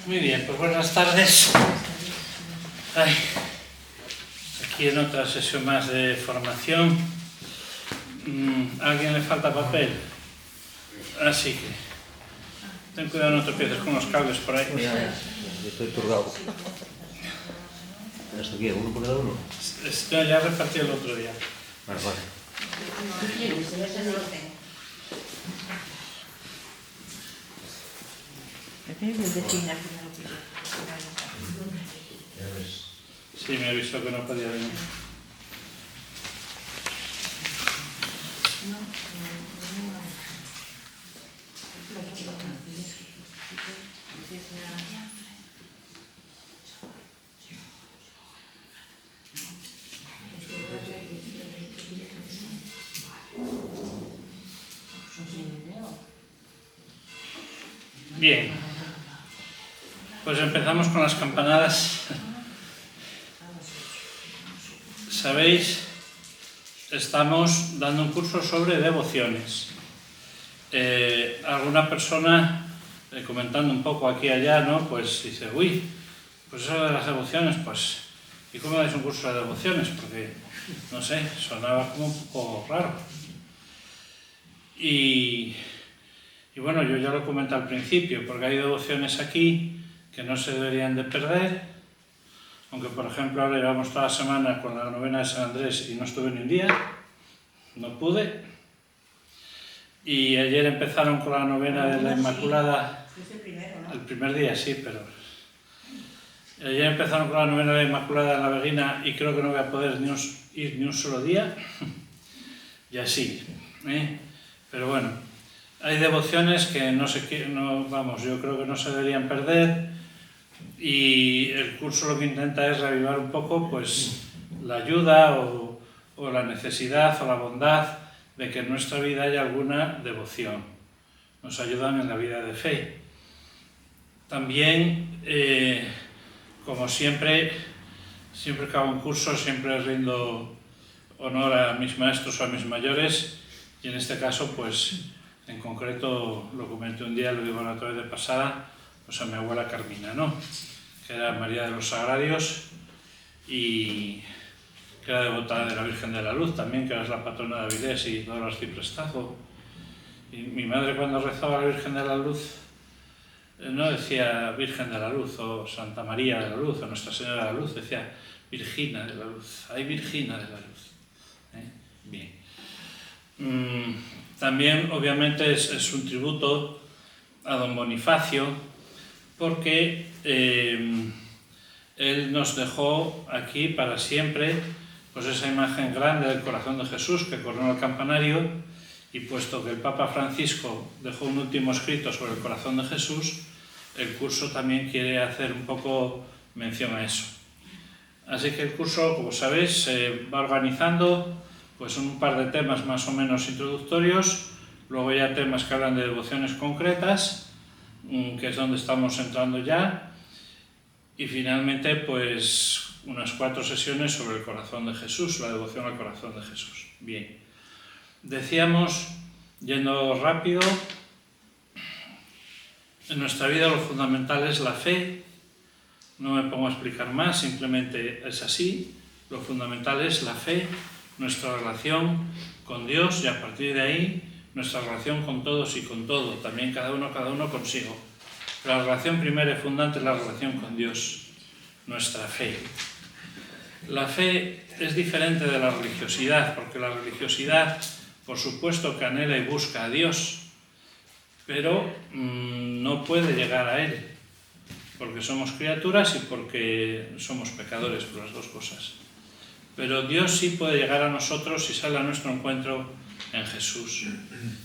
Muy bien, pues buenas tardes. Aquí en otra sesión más de formación. ¿A alguien le falta papel? Así que ten cuidado, no tropieces con los cables por ahí. Estoy turgado. ¿Hasta aquí? ¿Uno por cada uno? Ya repartí el otro día. Vale. Sí, me avisó que no podía venir. Bien, pues empezamos con las campanadas. Sabéis, estamos dando un curso sobre devociones. Alguna persona, comentando un poco aquí y allá, ¿no? Pues dice, uy, pues eso de las devociones, pues, ¿y cómo dais un curso de devociones? Porque, no sé, sonaba como un poco raro. Y bueno, yo ya lo comenté al principio, porque hay devociones aquí que no se deberían de perder, aunque por ejemplo ahora llevamos toda la semana con la novena de San Andrés y no estuve ni un día, no pude. Y ayer empezaron con la novena de la Inmaculada, el primer día sí, pero ayer empezaron con la novena de la Inmaculada en la Beguina y creo que no voy a poder ir ni un solo día, y así, pero bueno. Hay devociones que yo creo que no se deberían perder, y el curso lo que intenta es reavivar un poco pues la ayuda o la necesidad o la bondad de que en nuestra vida haya alguna devoción. Nos ayudan en la vida de fe. También, como siempre que hago un curso, siempre rindo honor a mis maestros o a mis mayores, y en este caso pues en concreto lo comenté un día, lo digo la otra vez de pasada, pues a mi abuela Carmina, ¿no? Que era María de los Sagrarios y que era devota de la Virgen de la Luz también, que era la patrona de Avilés y todo el arciprestazgo. Y mi madre, cuando rezaba a la Virgen de la Luz, no decía Virgen de la Luz o Santa María de la Luz o Nuestra Señora de la Luz, decía Virgina de la Luz. ¡Ay, Virgina de la Luz! Bien. También, obviamente, es un tributo a don Bonifacio, porque él nos dejó aquí para siempre pues esa imagen grande del corazón de Jesús que coronó el campanario, y puesto que el Papa Francisco dejó un último escrito sobre el corazón de Jesús, el curso también quiere hacer un poco mención a eso. Así que el curso, como sabéis, se va organizando pues un par de temas más o menos introductorios, luego ya temas que hablan de devociones concretas, que es donde estamos entrando ya, y finalmente pues unas 4 sesiones sobre el corazón de Jesús, la devoción al corazón de Jesús. Bien, decíamos, yendo rápido, en nuestra vida lo fundamental es la fe, no me pongo a explicar más, simplemente es así, lo fundamental es la fe, nuestra relación con Dios, y a partir de ahí nuestra relación con todos y con todo, también cada uno consigo. La relación primera y fundante es la relación con Dios, nuestra fe. La fe es diferente de la religiosidad, porque la religiosidad, por supuesto, que anhela y busca a Dios, pero no puede llegar a Él, porque somos criaturas y porque somos pecadores, por las dos cosas. Pero Dios sí puede llegar a nosotros si sale a nuestro encuentro en Jesús.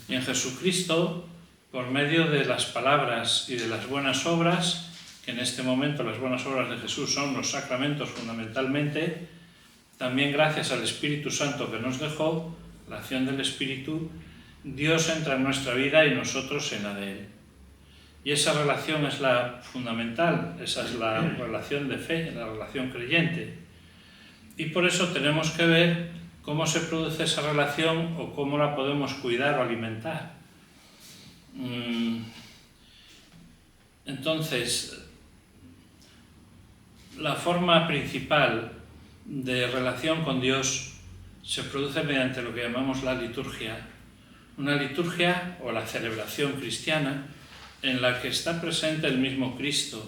Y en Jesucristo, por medio de las palabras y de las buenas obras, que en este momento las buenas obras de Jesús son los sacramentos fundamentalmente, también gracias al Espíritu Santo que nos dejó, la acción del Espíritu, Dios entra en nuestra vida y nosotros en la de Él. Y esa relación es la fundamental, esa es la relación de fe, la relación creyente. Y por eso tenemos que ver cómo se produce esa relación o cómo la podemos cuidar o alimentar. Entonces, la forma principal de relación con Dios se produce mediante lo que llamamos la liturgia. Una liturgia o la celebración cristiana en la que está presente el mismo Cristo,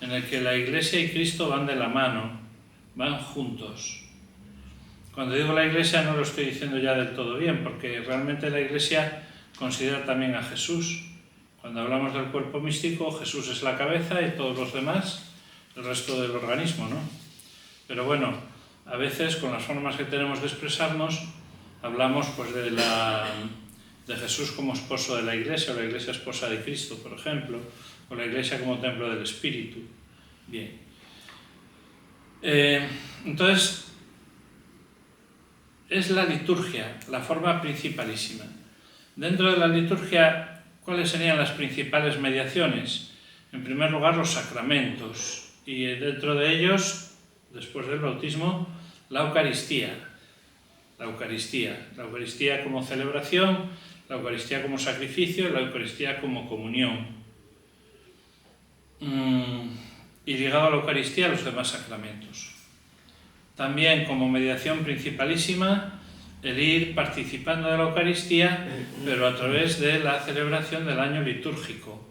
en el que la Iglesia y Cristo van de la mano, van juntos. Cuando digo la Iglesia no lo estoy diciendo ya del todo bien, porque realmente la Iglesia considera también a Jesús. Cuando hablamos del cuerpo místico, Jesús es la cabeza y todos los demás, el resto del organismo, ¿no? Pero bueno, a veces con las formas que tenemos de expresarnos, hablamos pues de Jesús como esposo de la Iglesia, o la Iglesia esposa de Cristo, por ejemplo, o la Iglesia como templo del Espíritu. Bien. Entonces, es la liturgia, la forma principalísima. Dentro de la liturgia, ¿cuáles serían las principales mediaciones? En primer lugar, los sacramentos, y dentro de ellos, después del bautismo, la Eucaristía. La Eucaristía como celebración, la Eucaristía como sacrificio, la Eucaristía como comunión. Y ligado a la Eucaristía, los demás sacramentos. También como mediación principalísima, el ir participando de la Eucaristía, pero a través de la celebración del año litúrgico,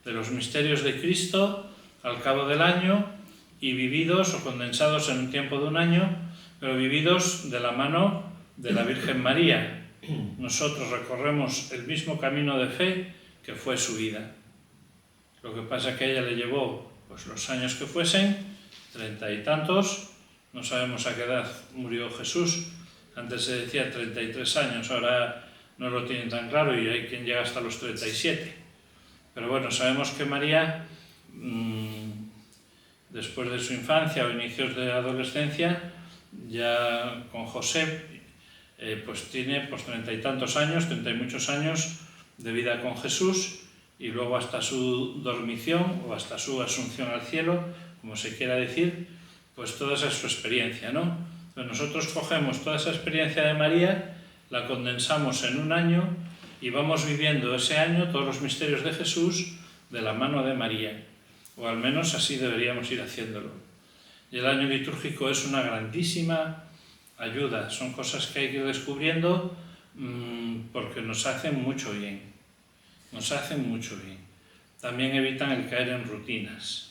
de los misterios de Cristo al cabo del año y vividos o condensados en un tiempo de un año, pero vividos de la mano de la Virgen María. Nosotros recorremos el mismo camino de fe que fue su vida. Lo que pasa es que a ella le llevó pues, los años que fuesen, 30 y tantos, no sabemos a qué edad murió Jesús, antes se decía 33 años, ahora no lo tienen tan claro y hay quien llega hasta los 37. Pero bueno, sabemos que María, después de su infancia o inicios de adolescencia, ya con José, pues tiene 30 y tantos años, 30 y muchos años de vida con Jesús, y luego hasta su dormición o hasta su asunción al cielo, como se quiera decir, pues toda esa es su experiencia, ¿no? Pero nosotros cogemos toda esa experiencia de María, la condensamos en un año y vamos viviendo ese año todos los misterios de Jesús de la mano de María, o al menos así deberíamos ir haciéndolo. Y el año litúrgico es una grandísima ayuda, son cosas que hay que ir descubriendo porque nos hacen mucho bien, También evitan el caer en rutinas.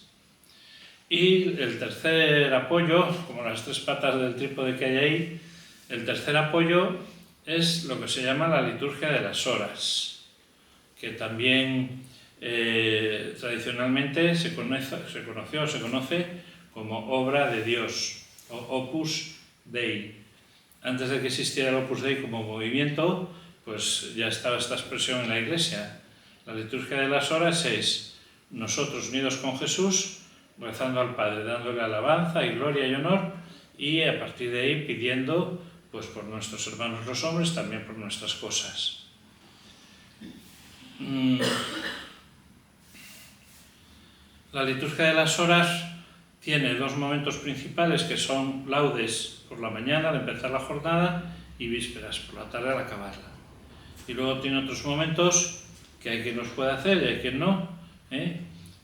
Y el tercer apoyo, como las tres patas del trípode que hay ahí, el tercer apoyo es lo que se llama la liturgia de las horas, que también tradicionalmente se conoce como obra de Dios, o Opus Dei. Antes de que existiera el Opus Dei como movimiento, pues ya estaba esta expresión en la Iglesia. La liturgia de las horas es nosotros unidos con Jesús, rezando al Padre, dándole alabanza y gloria y honor, y a partir de ahí pidiendo pues por nuestros hermanos los hombres, también por nuestras cosas. La liturgia de las horas tiene dos momentos principales que son laudes por la mañana al empezar la jornada y vísperas por la tarde al acabarla. Y luego tiene otros momentos que hay quien los puede hacer y hay quien no,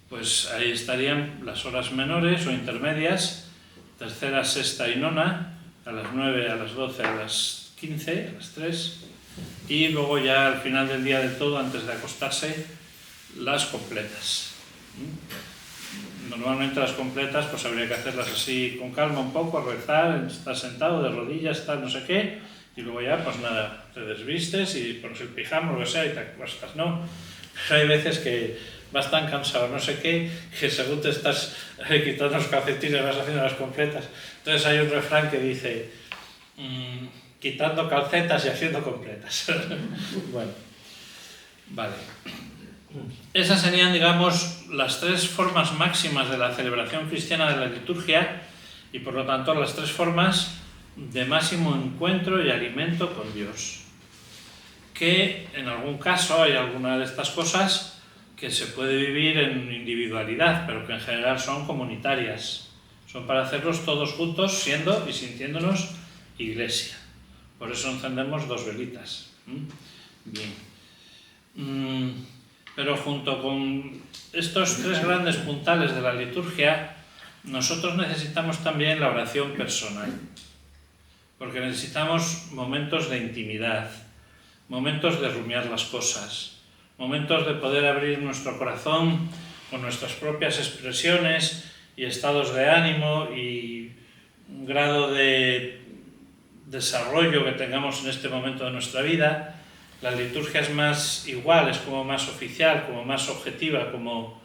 Pues ahí estarían las horas menores o intermedias, tercera, sexta y nona, a las 9, a las 12, a las 15, a las 3, y luego ya al final del día del todo, antes de acostarse, las completas. Normalmente las completas pues habría que hacerlas así con calma un poco, rezar, estar sentado de rodillas, estar no sé qué, y luego ya pues nada, te desvistes y pones el pijama, lo que sea, y te acuestas, ¿no? Pero hay veces que vas tan cansado, no sé qué, que según te estás quitando los calcetines vas haciendo las completas. Entonces hay un refrán que dice, quitando calcetas y haciendo completas. Bueno, vale. Esas serían, digamos, las tres formas máximas de la celebración cristiana de la liturgia y, por lo tanto, las tres formas de máximo encuentro y alimento con Dios. Que, en algún caso, hay alguna de estas cosas que se puede vivir en individualidad, pero que en general son comunitarias. Son para hacerlos todos juntos, siendo y sintiéndonos iglesia. Por eso encendemos 2 velitas. Bien. Pero junto con estos 3 grandes puntales de la liturgia, nosotros necesitamos también la oración personal, porque necesitamos momentos de intimidad, momentos de rumiar las cosas, momentos de poder abrir nuestro corazón con nuestras propias expresiones y estados de ánimo y un grado de desarrollo que tengamos en este momento de nuestra vida. La liturgia es más igual, es como más oficial, como más objetiva, como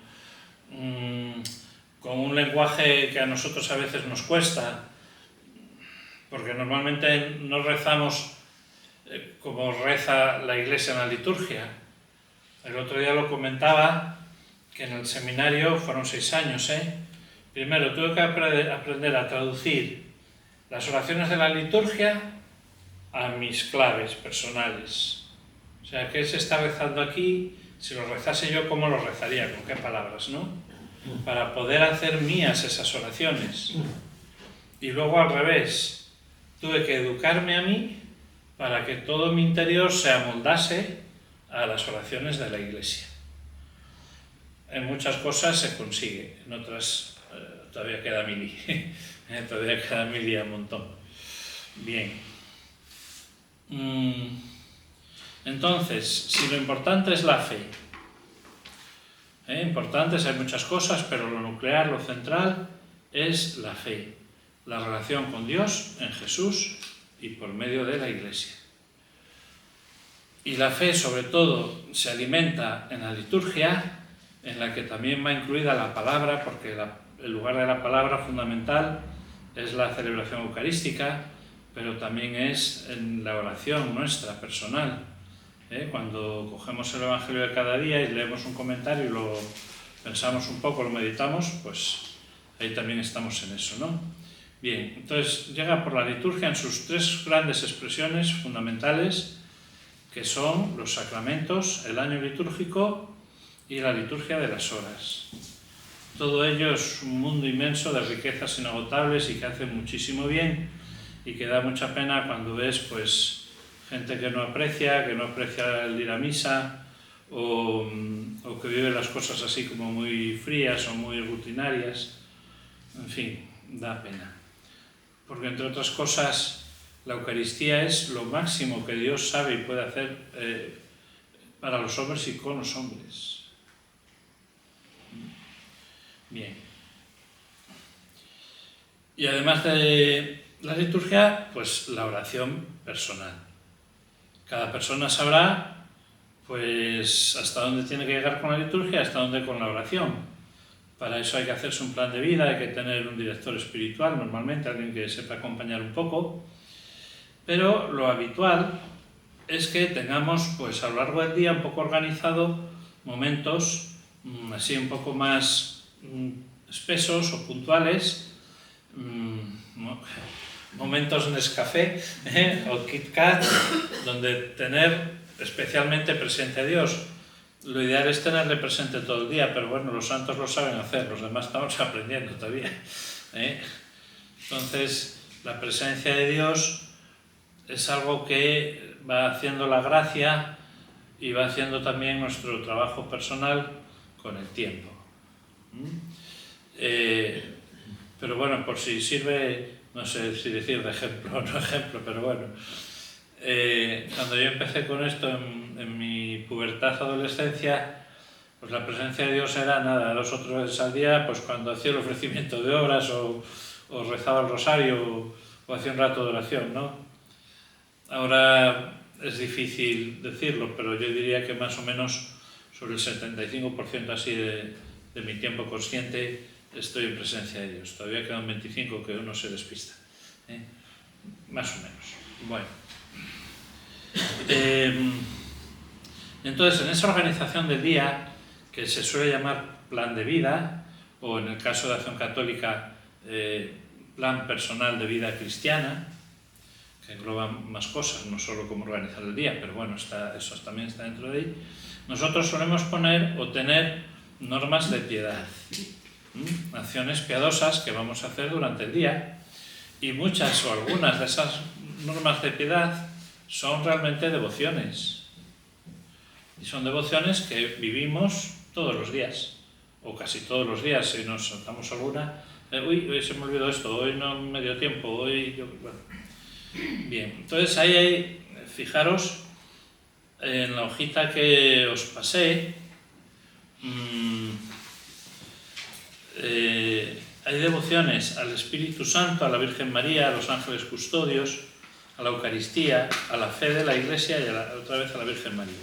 con un lenguaje que a nosotros a veces nos cuesta, porque normalmente no rezamos como reza la Iglesia en la liturgia. El otro día lo comentaba, que en el seminario fueron 6 años, Primero tuve que aprender a traducir las oraciones de la liturgia a mis claves personales. O sea, ¿qué se está rezando aquí? Si lo rezase yo, ¿cómo lo rezaría? ¿Con qué palabras, no? Para poder hacer mías esas oraciones. Y luego al revés, tuve que educarme a mí para que todo mi interior se amoldase a las oraciones de la Iglesia. En muchas cosas se consigue, en otras todavía queda mili, todavía queda mili a un montón. Bien. Entonces, si lo importante es la fe, importantes hay muchas cosas, pero lo nuclear, lo central, es la fe, la relación con Dios en Jesús y por medio de la Iglesia. Y la fe, sobre todo, se alimenta en la liturgia, en la que también va incluida la palabra, porque el lugar de la palabra fundamental es la celebración eucarística, pero también es en la oración nuestra, personal. Cuando cogemos el Evangelio de cada día y leemos un comentario y lo pensamos un poco, lo meditamos, pues ahí también estamos en eso, ¿no? Bien, entonces llega por la liturgia en sus 3 grandes expresiones fundamentales, que son los sacramentos, el año litúrgico y la liturgia de las horas. Todo ello es un mundo inmenso de riquezas inagotables y que hace muchísimo bien y que da mucha pena cuando ves pues gente que no aprecia el ir a misa o que vive las cosas así como muy frías o muy rutinarias. En fin, da pena. Porque entre otras cosas, la Eucaristía es lo máximo que Dios sabe y puede hacer para los hombres y con los hombres. Bien. Y además de la liturgia, pues la oración personal. Cada persona sabrá pues hasta dónde tiene que llegar con la liturgia, hasta dónde con la oración. Para eso hay que hacerse un plan de vida, hay que tener un director espiritual, normalmente alguien que sepa acompañar un poco. Pero lo habitual es que tengamos pues a lo largo del día un poco organizado momentos así un poco más espesos o puntuales, momentos Nescafé o Kit Kat, donde tener especialmente presente a Dios. Lo ideal es tenerle presente todo el día, pero bueno, los santos lo saben hacer, los demás estamos aprendiendo todavía. Entonces, la presencia de Dios es algo que va haciendo la gracia y va haciendo también nuestro trabajo personal con el tiempo. Pero bueno, por si sirve, no sé si decir de ejemplo o no ejemplo, pero bueno, cuando yo empecé con esto en mi pubertad, adolescencia, pues la presencia de Dios era nada, 2 o 3 veces al día, pues cuando hacía el ofrecimiento de obras o rezaba el rosario o hacía un rato de oración, ¿no? Ahora es difícil decirlo, pero yo diría que más o menos sobre el 75% así de mi tiempo consciente estoy en presencia de Dios. Todavía quedan 25 que uno se despista, más o menos. Bueno, entonces en esa organización del día, que se suele llamar plan de vida, o en el caso de Acción Católica, plan personal de vida cristiana, que engloba más cosas, no solo cómo organizar el día, pero bueno, eso también está dentro de ahí. Nosotros solemos poner o tener normas de piedad, acciones piadosas que vamos a hacer durante el día, y muchas o algunas de esas normas de piedad son realmente devociones, y son devociones que vivimos todos los días, o casi todos los días, si nos saltamos alguna, Hoy se me olvidó esto, hoy no me dio tiempo, bueno. Bien, entonces ahí hay, fijaros, en la hojita que os pasé, hay devociones al Espíritu Santo, a la Virgen María, a los ángeles custodios, a la Eucaristía, a la fe de la Iglesia y otra vez a la Virgen María.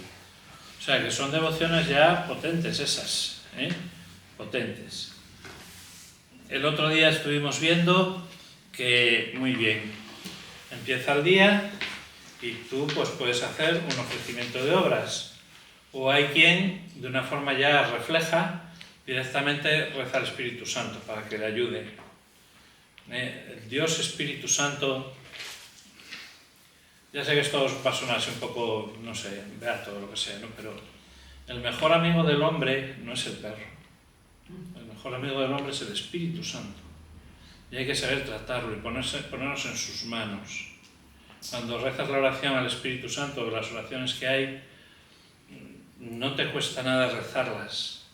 O sea que son devociones ya potentes esas, potentes. El otro día estuvimos viendo que, muy bien, empieza el día y tú pues puedes hacer un ofrecimiento de obras. O hay quien, de una forma ya refleja, directamente reza al Espíritu Santo para que le ayude. El Dios Espíritu Santo, ya sé que esto os va a sonar así un poco, no sé, beato o lo que sea, ¿no? Pero el mejor amigo del hombre no es el perro. El mejor amigo del hombre es el Espíritu Santo. Y hay que saber tratarlo y ponernos en sus manos. Cuando rezas la oración al Espíritu Santo, las oraciones que hay, no te cuesta nada rezarlas,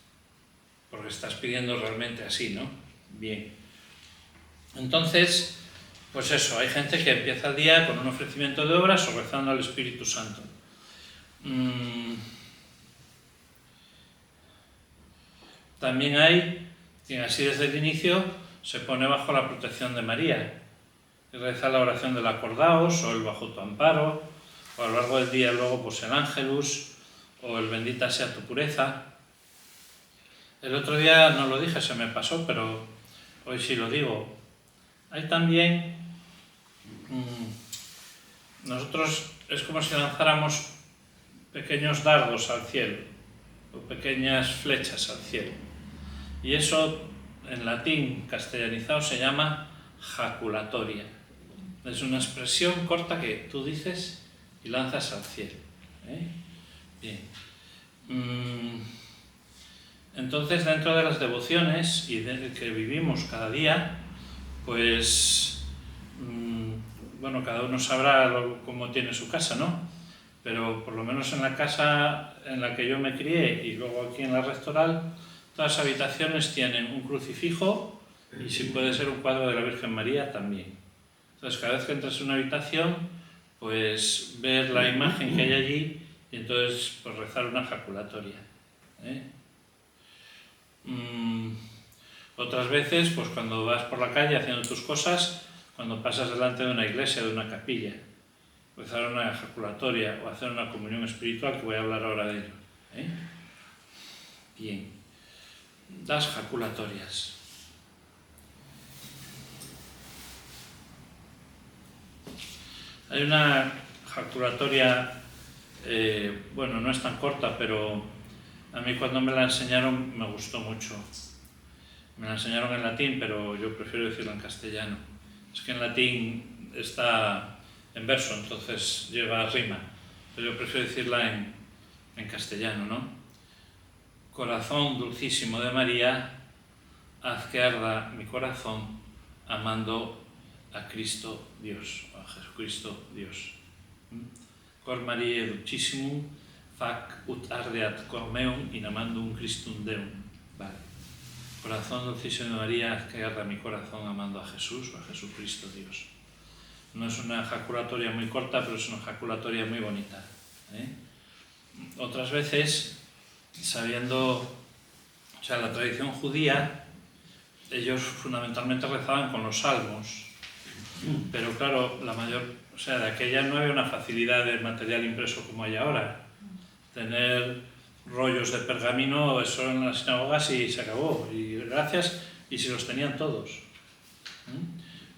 porque estás pidiendo realmente así, ¿no? Bien. Entonces, pues eso, hay gente que empieza el día con un ofrecimiento de obras o rezando al Espíritu Santo. También hay quien así desde el inicio se pone bajo la protección de María y reza la oración del acordaos o el bajo tu amparo, o a lo largo del día luego pues el ángelus o el bendita sea tu pureza. El otro día no lo dije, se me pasó, pero hoy sí lo digo. Hay también, nosotros es como si lanzáramos pequeños dardos al cielo, o pequeñas flechas al cielo. Y eso en latín castellanizado se llama jaculatoria. Es una expresión corta que tú dices y lanzas al cielo. Bien. Entonces, dentro de las devociones y que vivimos cada día, pues, bueno, cada uno sabrá cómo tiene su casa, ¿no? Pero por lo menos en la casa en la que yo me crié y luego aquí en la Rectoral, todas las habitaciones tienen un crucifijo y si puede ser un cuadro de la Virgen María también. Entonces, cada vez que entras en una habitación, pues ver la imagen que hay allí y entonces pues rezar una jaculatoria. Otras veces, pues cuando vas por la calle haciendo tus cosas, cuando pasas delante de una iglesia, de una capilla, rezar una jaculatoria o hacer una comunión espiritual, que voy a hablar ahora de ello. Bien, las jaculatorias. Hay una jaculatoria, bueno, no es tan corta, pero a mí cuando me la enseñaron me gustó mucho. Me la enseñaron en latín, pero yo prefiero decirla en castellano. Es que en latín está en verso, entonces lleva rima, pero yo prefiero decirla en castellano, ¿no? Corazón dulcísimo de María, haz que arda mi corazón amando a Cristo Dios, a Jesucristo Dios. Cor Mariae dulcissimum, fac ut ardeat cor meum in amandum Christum Deum. Vale. Corazón dulcísimo de María, haz que arda mi corazón amando a Jesús o a Jesucristo Dios. No es una jaculatoria muy corta, pero es una jaculatoria muy bonita. Otras veces, sabiendo, o sea, la tradición judía, ellos fundamentalmente rezaban con los salmos, pero claro, o sea, de aquella no había una facilidad de material impreso como hay ahora. Tener rollos de pergamino, eso en las sinagogas y se acabó, y gracias, y si los tenían todos.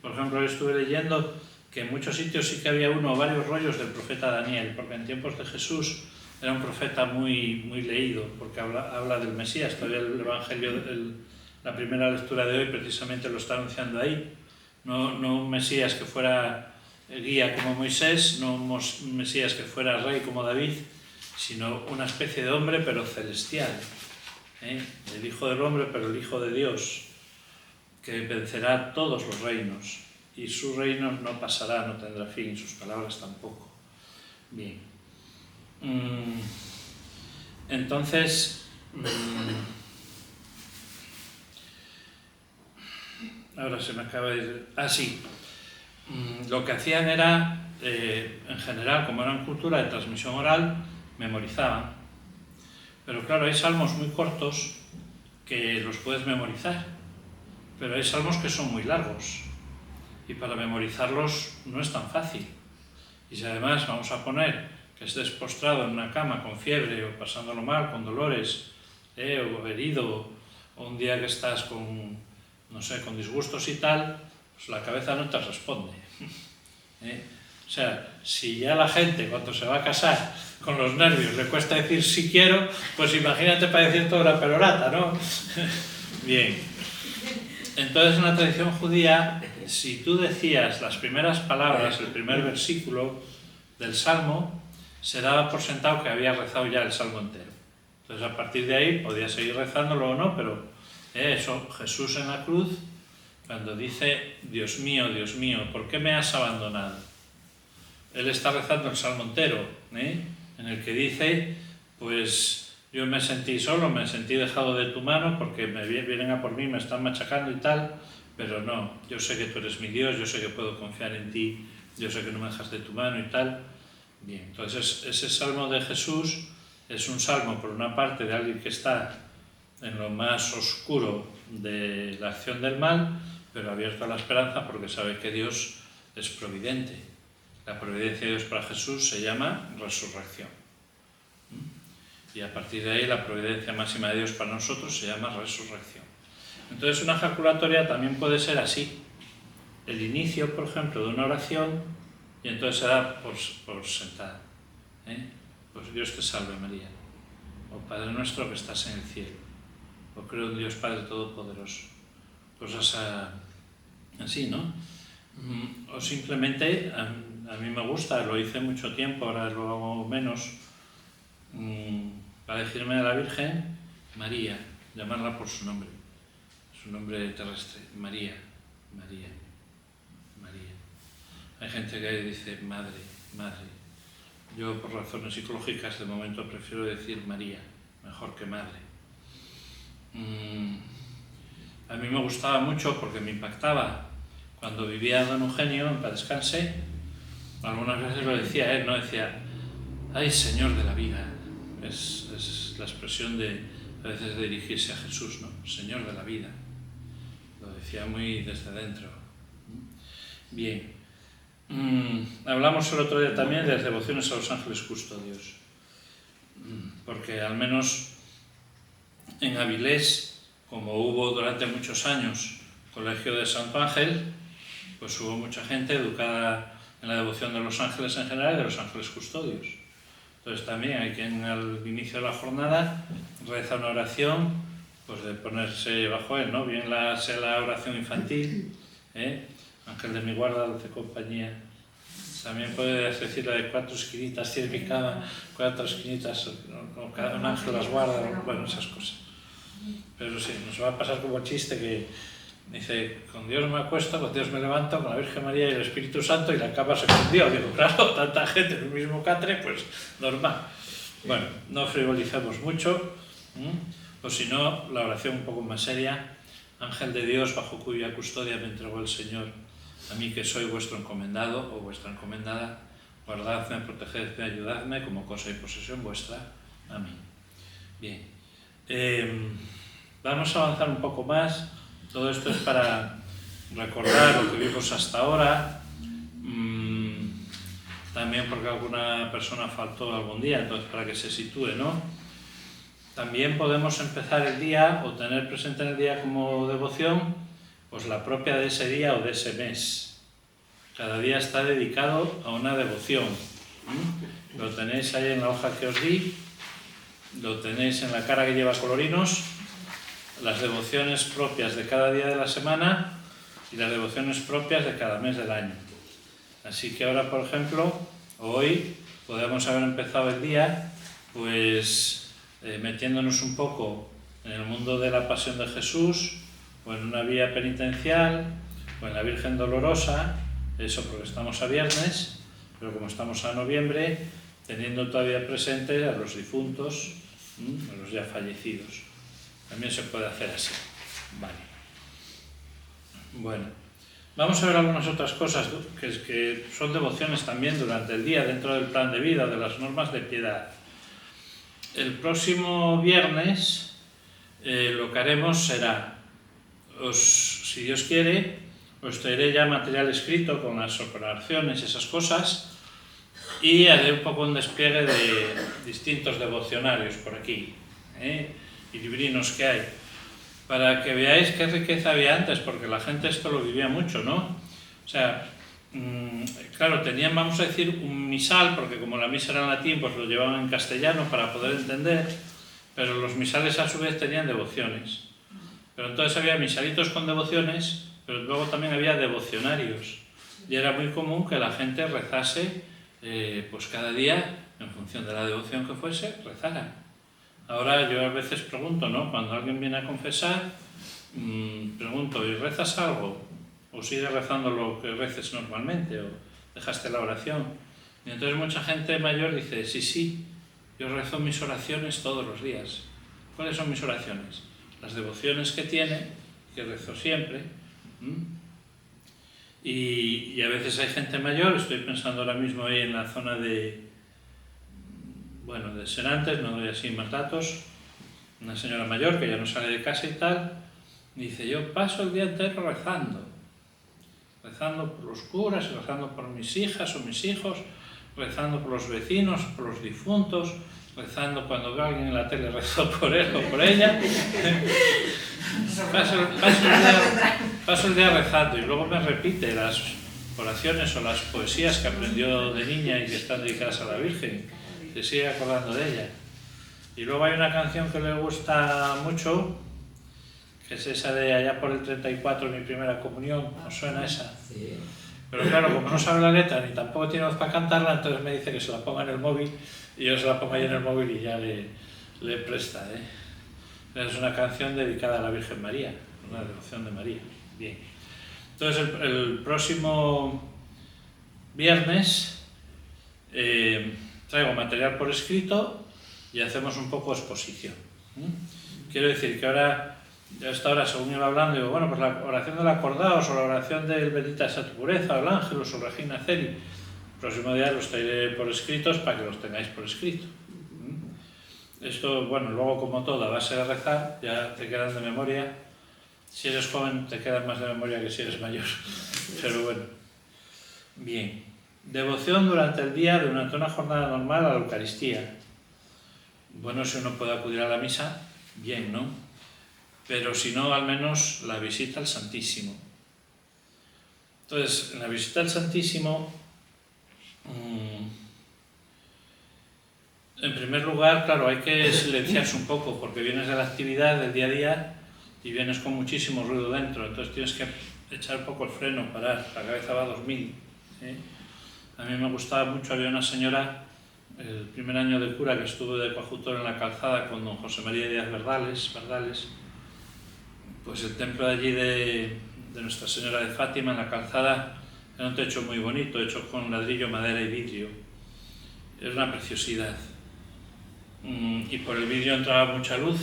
Por ejemplo, yo estuve leyendo que en muchos sitios sí que había uno o varios rollos del profeta Daniel, porque en tiempos de Jesús era un profeta muy, muy leído, porque habla del Mesías. Todavía el Evangelio, la primera lectura de hoy precisamente lo está anunciando ahí. No un Mesías que fuera guía como Moisés, no un Mesías que fuera rey como David, sino una especie de hombre pero celestial. El Hijo del Hombre, pero el Hijo de Dios, que vencerá todos los reinos, y su reino no pasará, no tendrá fin, sus palabras tampoco. Bien. Entonces, ahora se me acaba de ir... Ah, sí. Lo que hacían era, en general, como eran cultura de transmisión oral, memorizaban. Pero claro, hay salmos muy cortos que los puedes memorizar, pero hay salmos que son muy largos y para memorizarlos no es tan fácil. Y si además vamos a poner que estés postrado en una cama con fiebre o pasándolo mal, con dolores, o herido, o un día que estás con, no sé, con disgustos y tal, pues la cabeza no te responde. O sea, si ya la gente cuando se va a casar con los nervios le cuesta decir sí quiero, pues imagínate para decir toda la perorata, ¿no? Bien. Entonces en la tradición judía, si tú decías las primeras palabras, el primer versículo del Salmo, se daba por sentado que habías rezado ya el Salmo entero. Entonces a partir de ahí podías seguir rezándolo o no, pero eso, Jesús en la cruz, cuando dice Dios mío, ¿por qué me has abandonado? Él está rezando el Salmo entero, en el que dice, pues yo me sentí solo, me sentí dejado de tu mano porque me vienen a por mí, me están machacando y tal, pero no, yo sé que tú eres mi Dios, yo sé que puedo confiar en ti, yo sé que no me dejas de tu mano y tal. Bien, entonces ese Salmo de Jesús es un salmo, por una parte, de alguien que está en lo más oscuro de la acción del mal, pero abierto a la esperanza porque sabe que Dios es providente. La providencia de Dios para Jesús se llama resurrección. Y a partir de ahí la providencia máxima de Dios para nosotros se llama resurrección. Entonces una ejaculatoria también puede ser así. El inicio, por ejemplo, de una oración y entonces se da por sentada. Pues Dios te salve María. O Padre nuestro que estás en el cielo. O creo en Dios Padre Todopoderoso. Cosas así, ¿no? O simplemente, a mí me gusta, lo hice mucho tiempo, ahora lo hago menos, para decirme a la Virgen, María, llamarla por su nombre terrestre, María. Hay gente que dice madre. Yo por razones psicológicas de momento prefiero decir María, mejor que madre. A mí me gustaba mucho porque me impactaba. Cuando vivía don Eugenio, en paz descanse, algunas veces lo decía él, no decía, ¡ay, Señor de la vida! Es la expresión a veces de dirigirse a Jesús, ¿no? Señor de la vida. Lo decía muy desde dentro. Bien. Hablamos el otro día también de las devociones a los ángeles custodios. Porque al menos en Avilés, como hubo durante muchos años Colegio de Santo Ángel, pues hubo mucha gente educada en la devoción de los ángeles en general y de los ángeles custodios. Entonces también hay quien al inicio de la jornada reza una oración, pues de ponerse bajo él, ¿no? Bien sea la oración infantil, Ángel de mi guarda, dulce compañía. También puedes decir la de 4 esquinitas tiene mi cama, 4 esquinitas, como cada un ángel las guarda, bueno, esas cosas. Pero sí, nos va a pasar como chiste que dice, con Dios me acuesto, con Dios me levanto, con la Virgen María y el Espíritu Santo y la cama se fundió. Digo, claro, tanta gente en el mismo catre, pues normal. Bueno, no frivolicemos mucho, o si no, la oración un poco más seria. Ángel de Dios, bajo cuya custodia me entregó el Señor, a mí que soy vuestro encomendado o vuestra encomendada, guardadme, protegedme, ayudadme como cosa y posesión vuestra. Amén. Bien. Vamos a avanzar un poco más. Todo esto es para recordar lo que vimos hasta ahora. También porque alguna persona faltó algún día, entonces para que se sitúe, ¿no? También podemos empezar el día o tener presente en el día como devoción, pues la propia de ese día o de ese mes. Cada día está dedicado a una devoción. Lo tenéis ahí en la hoja que os di, lo tenéis en la cara que lleva colorinos, las devociones propias de cada día de la semana y las devociones propias de cada mes del año. Así que ahora, por ejemplo, hoy podemos haber empezado el día pues metiéndonos un poco en el mundo de la pasión de Jesús, o en una vía penitencial, o en la Virgen Dolorosa, eso porque estamos a viernes, pero como estamos a noviembre, teniendo todavía presente a los difuntos, a los ya fallecidos. También se puede hacer así. Vale. Bueno, vamos a ver algunas otras cosas que son devociones también durante el día dentro del plan de vida, de las normas de piedad. El próximo viernes lo que haremos será, si Dios quiere, os traeré ya material escrito con las oraciones y esas cosas, y haré un poco un despliegue de distintos devocionarios por aquí, y librinos que hay, para que veáis qué riqueza había antes, porque la gente esto lo vivía mucho, ¿no? O sea, claro, tenían, vamos a decir, un misal, porque como la misa era en latín, pues lo llevaban en castellano para poder entender, pero los misales a su vez tenían devociones. Pero entonces había misalitos con devociones, pero luego también había devocionarios. Y era muy común que la gente rezase, pues cada día, en función de la devoción que fuese, rezara. Ahora yo a veces pregunto, ¿no? Cuando alguien viene a confesar, pregunto, ¿y rezas algo? ¿O sigues rezando lo que reces normalmente? ¿O dejaste la oración? Y entonces mucha gente mayor dice, sí, yo rezo mis oraciones todos los días. ¿Cuáles son mis oraciones? Las devociones que tiene, que rezo siempre. Y a veces hay gente mayor, estoy pensando ahora mismo ahí en la zona de Serantes, no doy así más datos, una señora mayor que ya no sale de casa y tal, dice, yo paso el día entero rezando por los curas, rezando por mis hijas o mis hijos, rezando por los vecinos, por los difuntos, rezando cuando veo a alguien en la tele, rezo por él o por ella. Paso el día rezando y luego me repite las oraciones o las poesías que aprendió de niña y que están dedicadas a la Virgen, se sigue acordando de ella. Y luego hay una canción que le gusta mucho, que es esa de allá por el 34, mi primera comunión. ¿Os suena esa? Sí. Pero claro, como no sabe la letra ni tampoco tiene voz para cantarla, entonces me dice que se la ponga en el móvil y yo se la pongo ahí en el móvil y ya le presta. Es una canción dedicada a la Virgen María, una devoción de María. Bien. Entonces el próximo viernes traigo material por escrito y hacemos un poco exposición. Quiero decir que ahora, hasta ahora, según iba hablando, digo, bueno, pues la oración del acordaos o la oración del Bendita sea tu pureza, o el Ángelus o Regina Celi, el próximo día los traeré por escritos para que los tengáis por escrito. Esto, bueno, luego como todo, a base de rezar, ya te quedan de memoria. Si eres joven te quedan más de memoria que si eres mayor, pero bueno. Bien. Devoción durante el día durante una jornada normal a la Eucaristía. Bueno, si uno puede acudir a la misa, bien, ¿no? Pero si no, al menos la visita al Santísimo. Entonces, en la visita al Santísimo, en primer lugar, claro, hay que silenciarse un poco, porque vienes de la actividad del día a día y vienes con muchísimo ruido dentro, entonces tienes que echar un poco el freno, parar, la cabeza va a 2000. A mí me gustaba mucho, había una señora, el primer año de cura, que estuvo de coadjutor en la Calzada con don José María Díaz Verdales, pues el templo de allí de Nuestra Señora de Fátima en la Calzada era un techo muy bonito, hecho con ladrillo, madera y vidrio. Era una preciosidad. Y por el vidrio entraba mucha luz,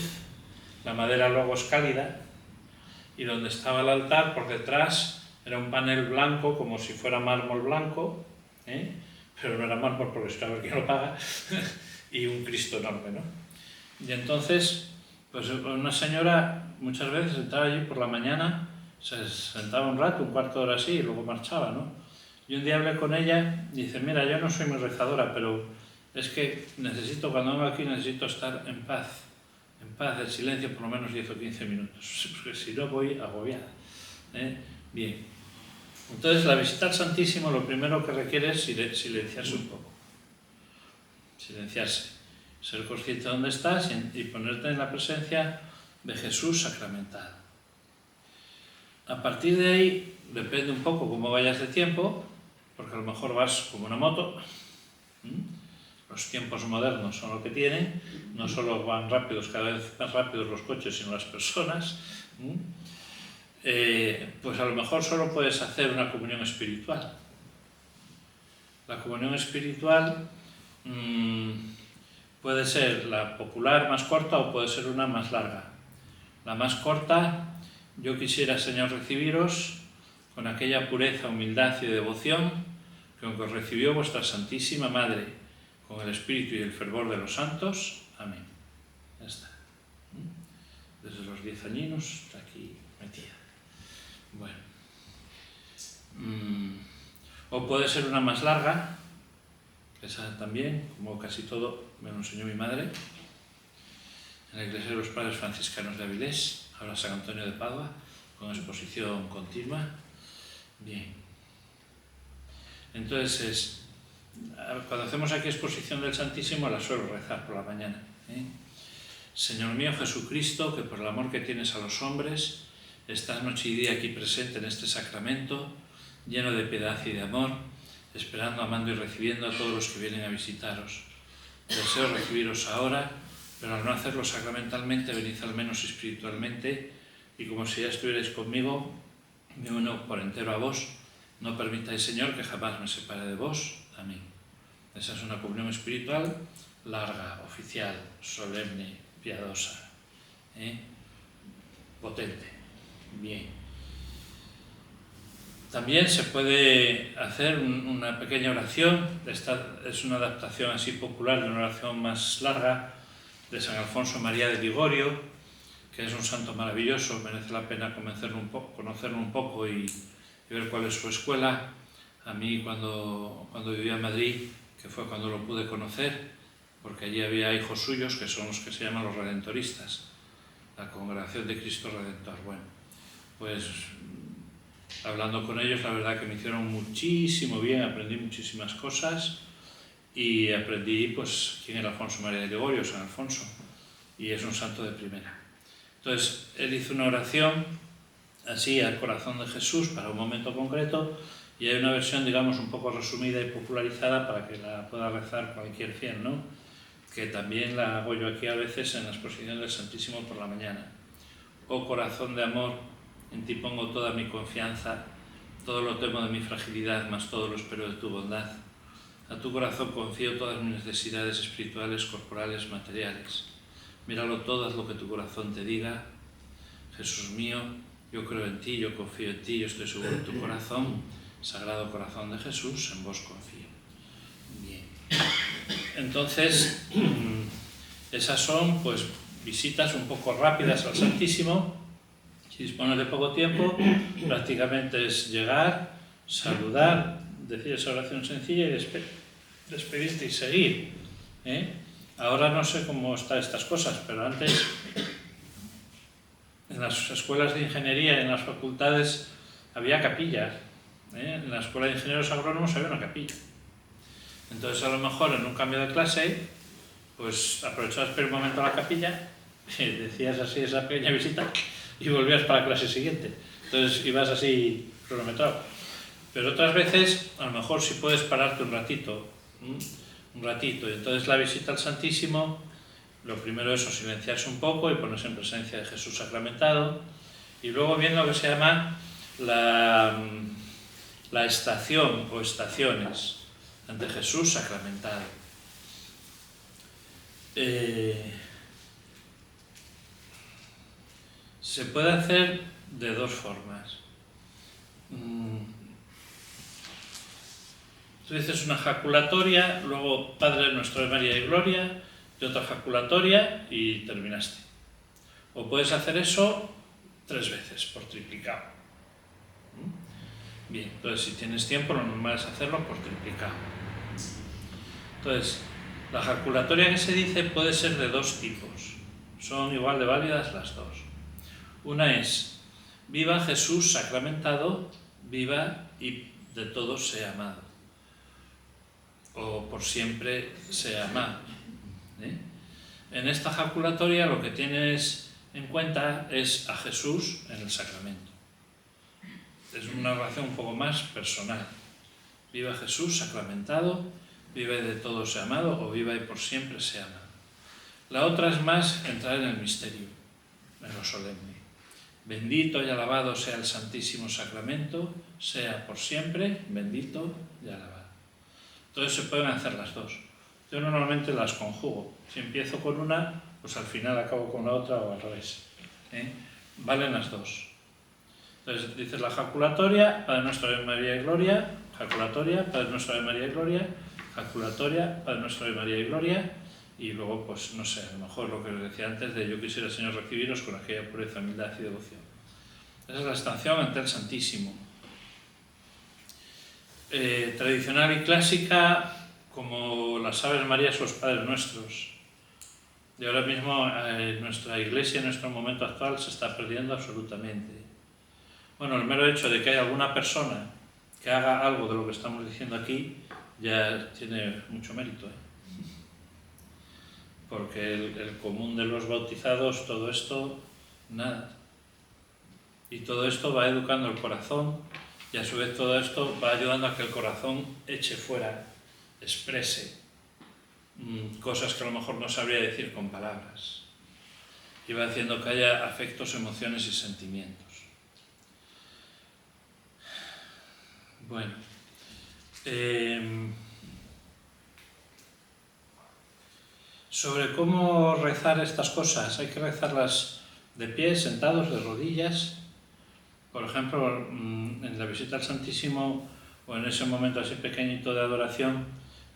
la madera luego es cálida, y donde estaba el altar, por detrás, era un panel blanco, como si fuera mármol blanco, pero no era mármol porque si no, a ver quién lo paga, y un Cristo enorme, ¿no? Y entonces, pues una señora muchas veces entraba allí por la mañana, se sentaba un rato, un cuarto de hora así, y luego marchaba, ¿no? Y un día hablé con ella y dice, mira, yo no soy muy rezadora, pero es que cuando vengo aquí necesito estar en paz, en silencio, por lo menos 10 o 15 minutos, porque si no voy agobiada. Bien. Entonces, la visita al Santísimo lo primero que requiere es silenciarse un poco. Silenciarse. Ser consciente de dónde estás y ponerte en la presencia de Jesús sacramentado. A partir de ahí, depende un poco cómo vayas de tiempo, porque a lo mejor vas como una moto. Los tiempos modernos son lo que tienen, no solo van rápidos, cada vez más rápidos los coches, sino las personas. Pues a lo mejor solo puedes hacer una comunión espiritual. La comunión espiritual puede ser la popular más corta o puede ser una más larga. La más corta Yo quisiera, Señor, recibiros con aquella pureza, humildad y devoción con que os recibió vuestra Santísima Madre, con el espíritu y el fervor de los santos. Amén. Ya está. Desde los 10 añinos está aquí metida. Bueno. O puede ser una más larga, esa también, como casi todo me lo enseñó mi madre, en la Iglesia de los Padres Franciscanos de Avilés, ahora San Antonio de Padua, con exposición continua. Bien. Entonces, cuando hacemos aquí exposición del Santísimo, la suelo rezar por la mañana. Señor mío Jesucristo, que por el amor que tienes a los hombres, estás noche y día aquí presente en este sacramento, lleno de piedad y de amor, esperando, amando y recibiendo a todos los que vienen a visitaros. Deseo recibiros ahora, pero al no hacerlo sacramentalmente, venid al menos espiritualmente, y como si ya estuvierais conmigo, me uno por entero a vos. No permitáis, Señor, que jamás me separe de vos. Amén. Esa es una comunión espiritual larga, oficial, solemne, piadosa, potente. Bien. También se puede hacer una pequeña oración. Esta es una adaptación así popular de una oración más larga de San Alfonso María de Ligorio, que es un santo maravilloso, merece la pena conocerlo un poco y ver cuál es su escuela. A mí cuando vivía en Madrid, que fue cuando lo pude conocer, porque allí había hijos suyos que son los que se llaman los redentoristas, la Congregación de Cristo Redentor. Bueno, pues hablando con ellos, la verdad que me hicieron muchísimo bien, aprendí muchísimas cosas y aprendí pues quién era Alfonso María de Ligorio, San Alfonso, y es un santo de primera. Entonces, él hizo una oración así al corazón de Jesús para un momento concreto, y hay una versión, digamos, un poco resumida y popularizada para que la pueda rezar cualquier fiel, ¿no? Que también la hago yo aquí a veces en la exposición del Santísimo por la mañana. Oh corazón de amor, en ti pongo toda mi confianza, todo lo temo de mi fragilidad, mas todo lo espero de tu bondad. A tu corazón confío todas mis necesidades espirituales, corporales, materiales. Míralo todo, haz lo que tu corazón te diga. Jesús mío, yo creo en ti, yo confío en ti, yo estoy seguro en tu corazón. Sagrado Corazón de Jesús, en vos confío. Bien. Entonces, esas son pues visitas un poco rápidas al Santísimo. Si dispones de poco tiempo, prácticamente es llegar, saludar, decir esa oración sencilla y despedirte y seguir. Ahora no sé cómo están estas cosas, pero antes en las escuelas de ingeniería y en las facultades había capillas. En la escuela de ingenieros agrónomos había una capilla. Entonces a lo mejor en un cambio de clase, pues aprovechabas por un momento a la capilla, y decías así esa pequeña visita y volvías para la clase siguiente. Entonces ibas así cronometrado. Pero otras veces, a lo mejor si puedes pararte un ratito, y entonces la visita al Santísimo, lo primero es silenciarse un poco y ponerse en presencia de Jesús sacramentado, y luego viendo lo que se llama la estación o estaciones ante Jesús sacramentado. Se puede hacer de dos formas. Tú dices una jaculatoria, luego Padre Nuestro de María y Gloria, y otra jaculatoria y terminaste. O puedes hacer eso 3 veces por triplicado. Bien, entonces si tienes tiempo lo normal es hacerlo por triplicado. Entonces, la jaculatoria que se dice puede ser de 2 tipos. Son igual de válidas las dos. Una es, viva Jesús sacramentado, viva y de todos sea amado. O por siempre sea amado. En esta jaculatoria lo que tienes en cuenta es a Jesús en el sacramento. Es una oración un poco más personal. Viva Jesús sacramentado, viva y de todos sea amado, o viva y por siempre sea amado. La otra es más entrar en el misterio, en lo solemne. Bendito y alabado sea el Santísimo Sacramento, sea por siempre bendito y alabado. Entonces se pueden hacer las dos. Yo normalmente las conjugo. Si empiezo con una, pues al final acabo con la otra o al revés. Valen las dos. Entonces dices la jaculatoria, Padre nuestro de María y Gloria, jaculatoria, Padre nuestro de María y Gloria, jaculatoria, Padre nuestro de María y Gloria, y luego, pues no sé, a lo mejor lo que os decía antes de yo quisiera, Señor, recibiros con aquella pureza, humildad y devoción. Esa es la estación ante el Santísimo. Tradicional y clásica, como las Aves Marías o los Padres Nuestros. Y ahora mismo nuestra Iglesia, en nuestro momento actual, se está perdiendo absolutamente. Bueno, el mero hecho de que haya alguna persona que haga algo de lo que estamos diciendo aquí, ya tiene mucho mérito, porque el común de los bautizados, todo esto, nada. Y todo esto va educando el corazón, y a su vez todo esto va ayudando a que el corazón eche fuera, exprese cosas que a lo mejor no sabría decir con palabras. Y va haciendo que haya afectos, emociones y sentimientos. Bueno, sobre cómo rezar estas cosas, hay que rezarlas de pie, sentados, de rodillas. Por ejemplo, en la visita al Santísimo o en ese momento así pequeñito de adoración,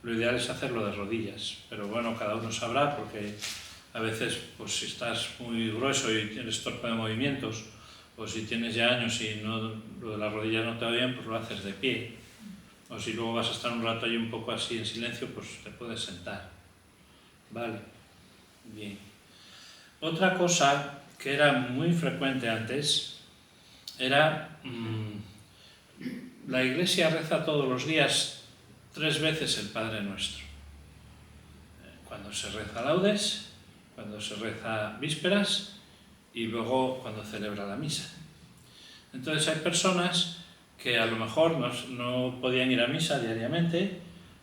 lo ideal es hacerlo de rodillas, pero bueno, cada uno sabrá, porque a veces, pues si estás muy grueso y tienes torpe de movimientos, o si tienes ya años y no, lo de las rodillas no te va bien, pues lo haces de pie. O si luego vas a estar un rato ahí un poco así en silencio, pues te puedes sentar. Vale, bien. Otra cosa que era muy frecuente antes era la Iglesia reza todos los días 3 veces el Padre Nuestro. Cuando se reza laudes, cuando se reza vísperas y luego cuando celebra la misa. Entonces hay personas que a lo mejor no podían ir a misa diariamente,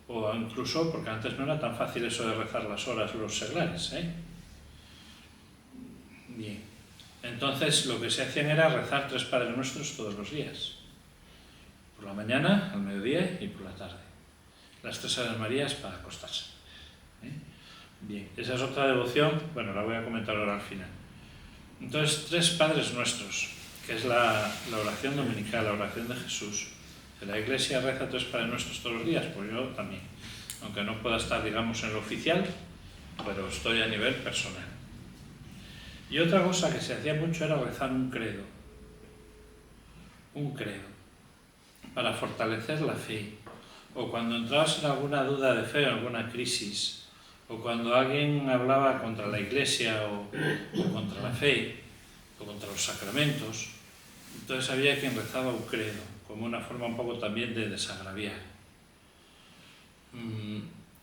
o incluso, porque antes no era tan fácil eso de rezar las horas, los seglares, Bien. Entonces lo que se hacían era rezar 3 Padres Nuestros todos los días. Por la mañana, al mediodía y por la tarde. Las 3 Aves Marías para acostarse. Bien, esa es otra devoción, bueno, la voy a comentar ahora al final. Entonces, 3 Padres Nuestros, que es la oración dominical, la oración de Jesús. Que la Iglesia reza 3 Padres Nuestros todos los días, pues yo también. Aunque no pueda estar, digamos, en lo oficial, pero estoy a nivel personal. Y otra cosa que se hacía mucho era rezar un credo. Un credo. Para fortalecer la fe. O cuando entrabas en alguna duda de fe, alguna crisis, o cuando alguien hablaba contra la Iglesia o contra la fe, o contra los sacramentos, entonces había quien rezaba un credo, como una forma un poco también de desagraviar.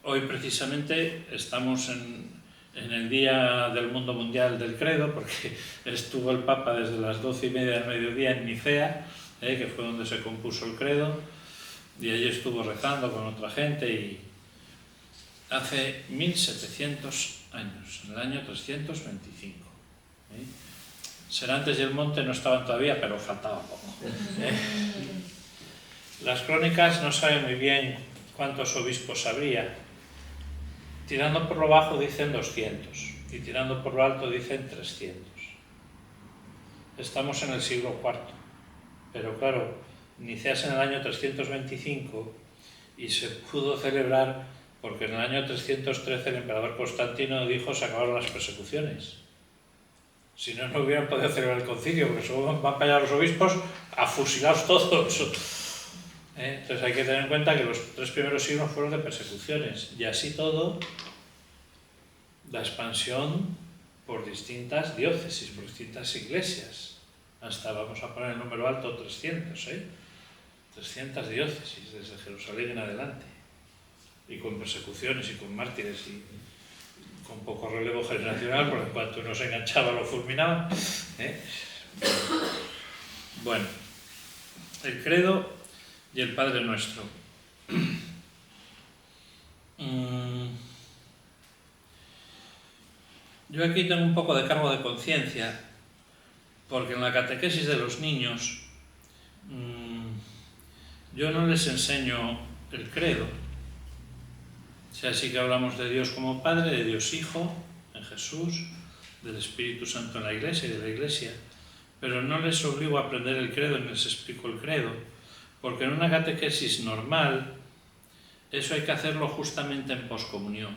Hoy precisamente estamos en el Día del Mundo Mundial del Credo, porque estuvo el Papa desde las 12:30 del mediodía en Nicea, que fue donde se compuso el credo, y allí estuvo rezando con otra gente, y hace 1700 años, en el año 325. Serantes y el Monte no estaban todavía, pero faltaba poco. Las crónicas no saben muy bien cuántos obispos habría. Tirando por lo bajo dicen 200, y tirando por lo alto dicen 300. Estamos en el siglo IV, pero claro, Nicea en el año 325 y se pudo celebrar porque en el año 313 el emperador Constantino dijo se acabaron las persecuciones. Si no, no hubieran podido celebrar el concilio, porque solo van para allá los obispos a fusilaros todos. Entonces hay que tener en cuenta que los 3 primeros siglos fueron de persecuciones, y así todo, la expansión por distintas diócesis, por distintas iglesias, hasta vamos a poner el número alto 300, 300 diócesis desde Jerusalén en adelante, y con persecuciones y con mártires y con poco relevo generacional, porque en cuanto uno se enganchaba lo fulminaban. Bueno, el credo y el Padre Nuestro. Yo aquí tengo un poco de cargo de conciencia, porque en la catequesis de los niños yo no les enseño el credo. O sea, sí que hablamos de Dios como Padre, de Dios Hijo en Jesús, del Espíritu Santo en la Iglesia y de la Iglesia, pero no les obligo a aprender el credo ni les explico el credo, porque en una catequesis normal eso hay que hacerlo justamente en poscomunión.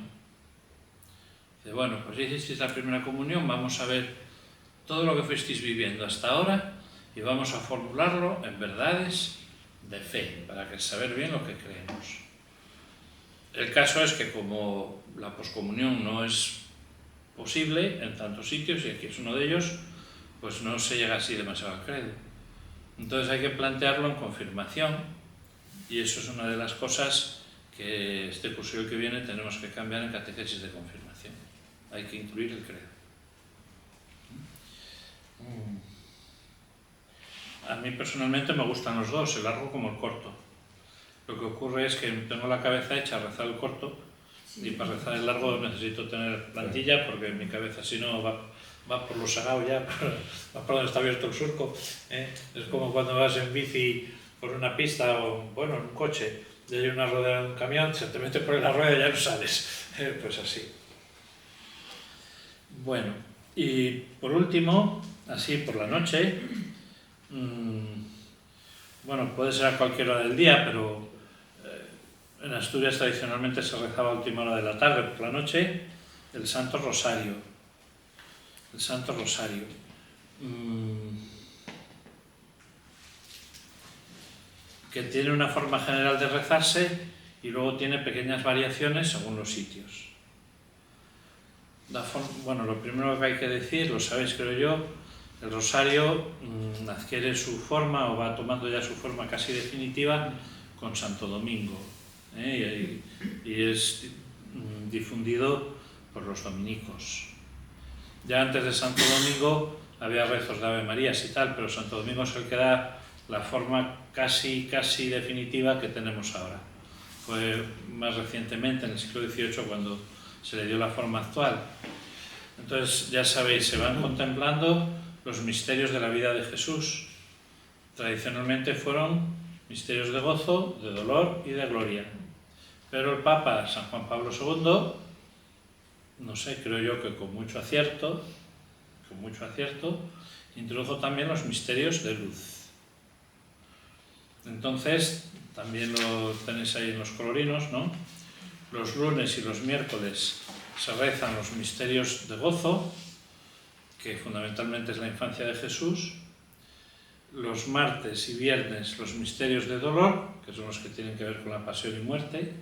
Dice, bueno, pues ya hicisteis la primera comunión, vamos a ver todo lo que fuisteis viviendo hasta ahora y vamos a formularlo en verdades de fe, para que saber bien lo que creemos. El caso es que como la poscomunión no es posible en tantos sitios, y aquí es uno de ellos, pues no se llega así demasiado al credo. Entonces hay que plantearlo en confirmación, y eso es una de las cosas que este curso que viene tenemos que cambiar en catequesis de confirmación. Hay que incluir el credo. A mí personalmente me gustan los dos, el largo como el corto. Lo que ocurre es que tengo la cabeza hecha a rezar el corto, y para rezar el largo necesito tener plantilla, porque mi cabeza si no va por lo sagado ya, va por donde está abierto el surco. Es como cuando vas en bici por una pista o bueno, en un coche, y hay una rueda de un camión, se te mete por la rueda y ya no sales. Pues así. Bueno, y por último, así por la noche, bueno, puede ser a cualquier hora del día, pero en Asturias tradicionalmente se rezaba a última hora de la tarde, por la noche, el Santo Rosario. El Santo Rosario. Que tiene una forma general de rezarse y luego tiene pequeñas variaciones según los sitios. Bueno, lo primero que hay que decir, lo sabéis creo yo, el rosario adquiere su forma o va tomando ya su forma casi definitiva con Santo Domingo, y es difundido por los dominicos. Ya antes de Santo Domingo había rezos de Ave Marías y tal, pero Santo Domingo es el que da la forma casi definitiva que tenemos ahora. Fue más recientemente, en el siglo XVIII, cuando se le dio la forma actual. Entonces, ya sabéis, se van contemplando los misterios de la vida de Jesús. Tradicionalmente fueron misterios de gozo, de dolor y de gloria. Pero el Papa San Juan Pablo II, no sé, creo yo que con mucho acierto, introdujo también los misterios de luz. Entonces, también lo tenéis ahí en los colorinos, ¿no? Los lunes y los miércoles se rezan los misterios de gozo, que fundamentalmente es la infancia de Jesús. Los martes y viernes los misterios de dolor, que son los que tienen que ver con la pasión y muerte.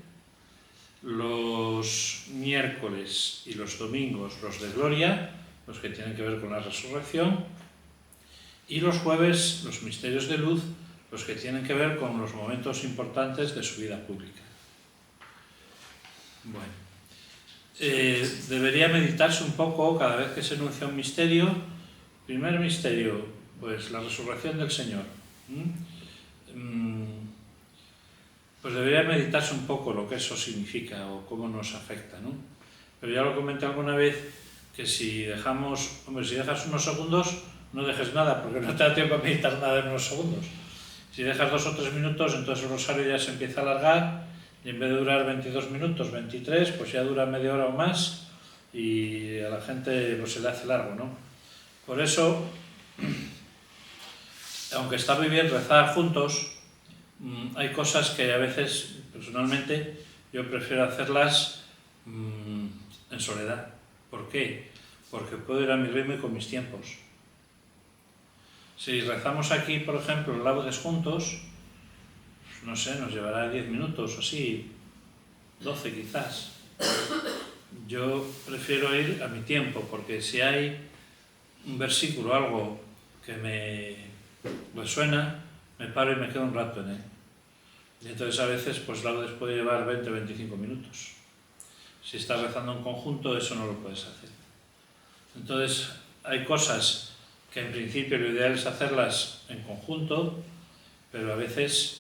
Los miércoles y los domingos los de gloria, los que tienen que ver con la resurrección. Y los jueves los misterios de luz, los que tienen que ver con los momentos importantes de su vida pública. Bueno, debería meditarse un poco cada vez que se enuncia un misterio. Primer misterio, pues la resurrección del Señor. Pues debería meditarse un poco lo que eso significa o cómo nos afecta, ¿no? Pero ya lo comenté alguna vez que si dejas unos segundos, no dejes nada, porque no te da tiempo a meditar nada en unos segundos. Si dejas 2 o 3 minutos, entonces el rosario ya se empieza a alargar, y en vez de durar 22 minutos, 23, pues ya dura media hora o más, y a la gente pues, se le hace largo, ¿no? Por eso, aunque está muy bien rezar juntos, hay cosas que a veces, personalmente, yo prefiero hacerlas en soledad. ¿Por qué? Porque puedo ir a mi ritmo y con mis tiempos. Si rezamos aquí, por ejemplo, laudes juntos, no sé, nos llevará 10 minutos o así, 12 quizás. Yo prefiero ir a mi tiempo, porque si hay un versículo o algo que me suena, me paro y me quedo un rato en él. Y entonces a veces pues laudes puede llevar 20 o 25 minutos. Si estás rezando en conjunto, eso no lo puedes hacer. Entonces hay cosas que en principio lo ideal es hacerlas en conjunto, pero a veces